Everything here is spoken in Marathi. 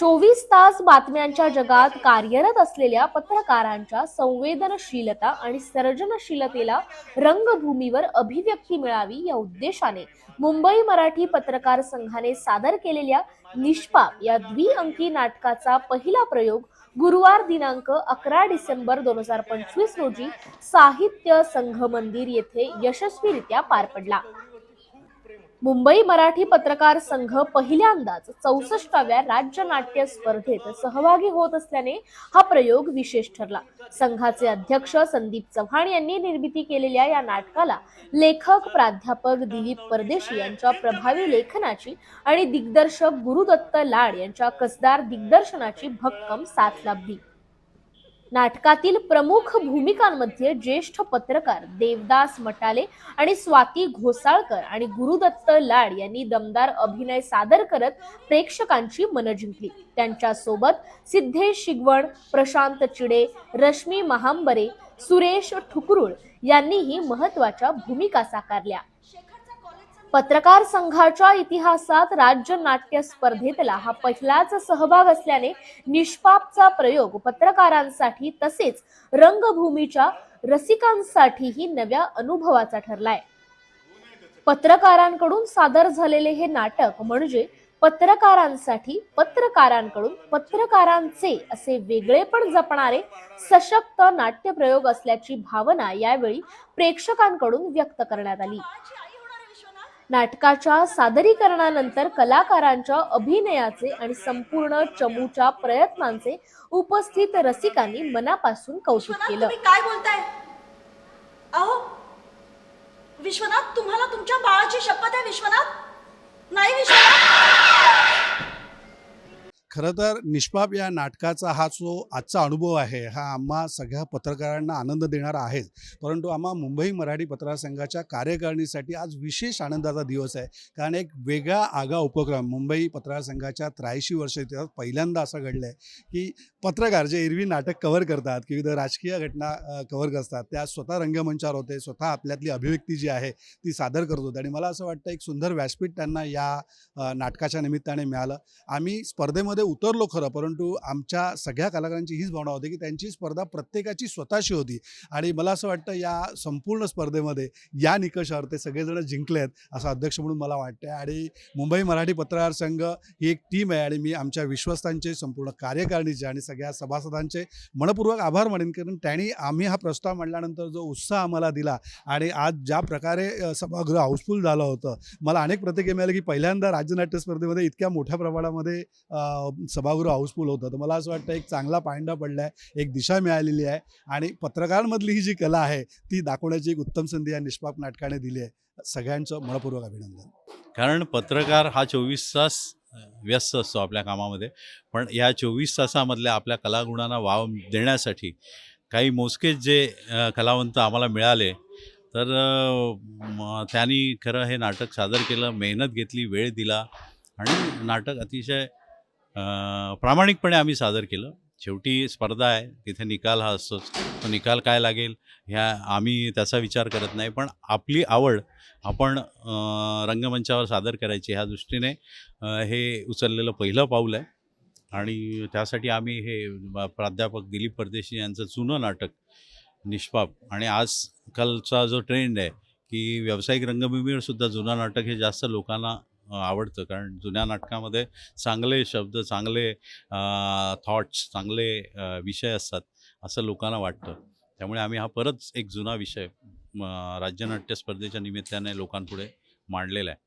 24 तास बातम्यांच्या जगात कार्यरत असलेल्या पत्रकारांच्या संवेदनशीलता आणि सर्जनशीलतेला रंगभूमीवर अभिव्यक्ती मिळावी या उद्देशाने मुंबई मराठी पत्रकार संघाने सादर केलेल्या निष्पाप या द्विअंकी नाटकाचा पहिला प्रयोग गुरुवार दिनांक 11 डिसेंबर 2025 रोजी साहित्य संघ मंदिर येथे यशस्वीरित्या पार पडला। मुंबई मराठी पत्रकार संघ पहिल्यांदाच 64व्या राज्य नाट्य स्पर्धेत सहभागी होत असल्याने हा प्रयोग विशेष ठरला। संघाचे अध्यक्ष संदीप चव्हाण यांनी निर्मिती केलेल्या या नाटकाला लेखक प्राध्यापक दिलीप परदेशी यांच्या प्रभावी लेखनाची आणि दिग्दर्शक गुरुदत्त लाड यांच्या कसदार दिग्दर्शनाची भक्कम साथ लाभली। नाटकातील प्रमुख भूमिकांमध्ये ज्येष्ठ पत्रकार देवदास मटाले आणि स्वाती घोसाळकर आणि गुरुदत्त लाड यांनी दमदार अभिनय सादर करत प्रेक्षकांची मनं जिंकली। त्यांच्या सोबत सिद्धेश शिगवण, प्रशांत चिडे, रश्मी महांबरे, सुरेश ठुकरुळ यांनीही महत्त्वाच्या भूमिका साकारल्या। पत्रकार संघाच्या इतिहासात राज्य नाट्य स्पर्धेतला हा पहिलाच सहभाग असल्याने निष्पापचा प्रयोग पत्रकारांसाठी तसेच रंगभूमीच्या रसिकांसाठीही नव्या अनुभवाचा ठरलाय। पत्रकारांकडून सादर झालेले हे नाटक म्हणजे पत्रकारांसाठी पत्रकारांकडून पत्रकारांचे असे वेगळेपण जपणारे सशक्त नाट्यप्रयोग असल्याची भावना यावेळी प्रेक्षकांकडून व्यक्त करण्यात आली। नाटकाच्या सादरीकरणानंतर कलाकारांच्या अभिनयाचे आणि संपूर्ण चमूच्या प्रयत्नांचे उपस्थित रसिकांनी मनापासून कौतुक केलं। काय बोलताय? अहो विश्वनाथ, तुम्हाला तुमच्या बाळाची शपथ आहे विश्वनाथ? नाही विश्वनाथ। खरं तर निष्पाप या नाटकाचा हा जो आजचा अनुभव आहे हा आम्हा सगळ्या पत्रकारांना आनंद देणारा आहेच, परंतु आम्हा मुंबई मराठी पत्रकार संघाच्या कार्यकारिणीसाठी आज विशेष आनंदाचा दिवस आहे। कारण एक वेगळा आगळा उपक्रम मुंबई पत्रकार संघाच्या 83 वर्ष इतिहासात पहिल्यांदा असं घडलं आहे की पत्रकार जे एरवी नाटक कव्हर करतात, विविध राजकीय घटना कव्हर करतात, त्या स्वतः रंगमंचावर होते, स्वतः आपल्यातली अभिव्यक्ती जी आहे ती सादर करत होते। आणि मला असं वाटतं एक सुंदर व्यासपीठ त्यांना या नाटकाच्या निमित्ताने मिळालं। आम्ही स्पर्धेमध्ये उतरलो खरं, परंतु आमच्या सगळ्या कलाकारांची हीच भावना होती की त्यांची स्पर्धा प्रत्येकाची स्वतःशी होती। आणि मला असं वाटतं या संपूर्ण स्पर्धेमध्ये या निकषावर ते सगळेजण जिंकलेत असं अध्यक्ष म्हणून मला वाटतं। आणि मुंबई मराठी पत्रकार संघ ही एक टीम आहे आणि मी आमच्या विश्वस्तांचे, संपूर्ण कार्यकारिणीचे आणि सगळ्या सभासदांचे मनपूर्वक आभार मानेन, कारण त्यांनी आम्ही हा प्रस्ताव मांडल्यानंतर जो उत्साह आम्हाला दिला आणि आज ज्या प्रकारे सभागृह हाऊसफुल झालं होतं, मला अनेक प्रतिक्रिया मिळाल्या की पहिल्यांदा राज्यनाट्य स्पर्धेमध्ये इतक्या मोठ्या प्रमाणामध्ये सभागृह हाऊसफुल होतं। तर मला असं वाटतं एक चांगला पायंडा पडला आहे, एक दिशा मिळालेली आहे आणि पत्रकारांमधली ही जी कला आहे ती दाखवण्याची एक उत्तम संधी या निष्पाप नाटकाने दिली आहे। सगळ्यांचं मनपूर्वक अभिनंदन। कारण पत्रकार हा 24 तास व्यस्त असतो आपल्या कामामध्ये, पण या 24 तासामधल्या आपल्या कलागुणांना वाव देण्यासाठी काही मोजकेच जे कलावंत आम्हाला मिळाले, तर त्यांनी खरं हे नाटक सादर केलं, मेहनत घेतली, वेळ दिला आणि नाटक अतिशय प्रामाणिकपणे आम्ही सादर केलं। शेवटी स्पर्धा आहे, तिथे निकाल हा असतोच, तो निकाल काय लागेल ह्या आम्ही त्याचा विचार करत नाही, पण आपली आवड आपण रंगमंचावर सादर करायची ह्या दृष्टीने हे उचललेलं पहिलं पाऊल आहे। आणि त्यासाठी आम्ही हे प्राध्यापक दिलीप परदेशी यांचं जुनं नाटक निष्पाप, आणि आजकालचा जो ट्रेंड आहे की व्यावसायिक रंगभूमीवर सुद्धा जुनं नाटक हे जास्त लोकांना आवडतं, कारण जुन्या नाटकामध्ये चांगले शब्द, चांगले थॉट्स, चांगले विषय असतात असं लोकांना वाटतं। त्यामुळे आम्ही हा परत एक जुना विषय राज्यनाट्य स्पर्धेच्या निमित्ताने लोकांपुढे मांडलेला आहे।